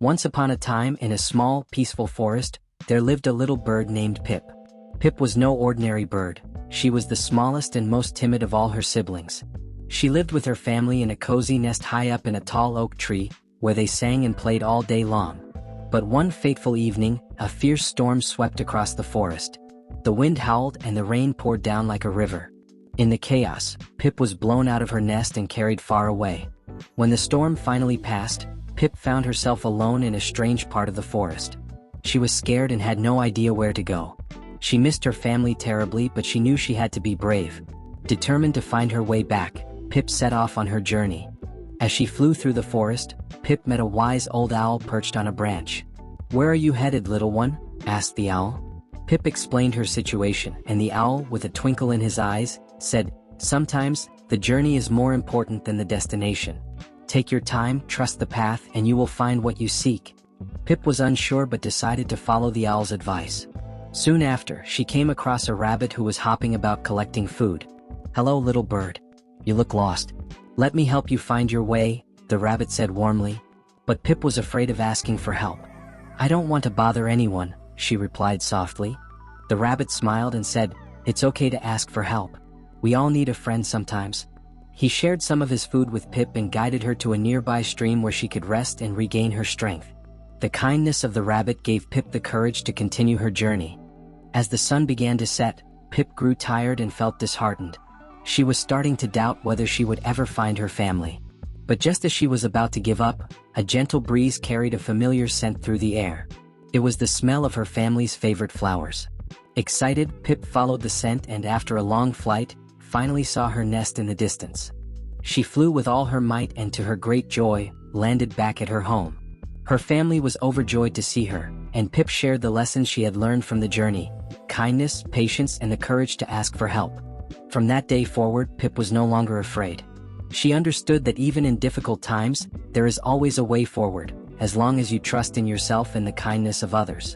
Once upon a time, in a small, peaceful forest, there lived a little bird named Pip. Pip was no ordinary bird. She was the smallest and most timid of all her siblings. She lived with her family in a cozy nest high up in a tall oak tree, where they sang and played all day long. But one fateful evening, a fierce storm swept across the forest. The wind howled and the rain poured down like a river. In the chaos, Pip was blown out of her nest and carried far away. When the storm finally passed, Pip found herself alone in a strange part of the forest. She was scared and had no idea where to go. She missed her family terribly, but she knew she had to be brave. Determined to find her way back, Pip set off on her journey. As she flew through the forest, Pip met a wise old owl perched on a branch. "Where are you headed, little one?" asked the owl. Pip explained her situation, and the owl, with a twinkle in his eyes, said, "Sometimes, the journey is more important than the destination. Take your time, trust the path, and you will find what you seek." Pip was unsure but decided to follow the owl's advice. Soon after, she came across a rabbit who was hopping about collecting food. "Hello, little bird. You look lost. Let me help you find your way," the rabbit said warmly. But Pip was afraid of asking for help. "I don't want to bother anyone," she replied softly. The rabbit smiled and said, "It's okay to ask for help. We all need a friend sometimes." He shared some of his food with Pip and guided her to a nearby stream where she could rest and regain her strength. The kindness of the rabbit gave Pip the courage to continue her journey. As the sun began to set, Pip grew tired and felt disheartened. She was starting to doubt whether she would ever find her family. But just as she was about to give up, a gentle breeze carried a familiar scent through the air. It was the smell of her family's favorite flowers. Excited, Pip followed the scent and after a long flight, finally saw her nest in the distance. She flew with all her might and to her great joy, landed back at her home. Her family was overjoyed to see her, and Pip shared the lessons she had learned from the journey: kindness, patience, and the courage to ask for help. From that day forward, Pip was no longer afraid. She understood that even in difficult times, there is always a way forward, as long as you trust in yourself and the kindness of others.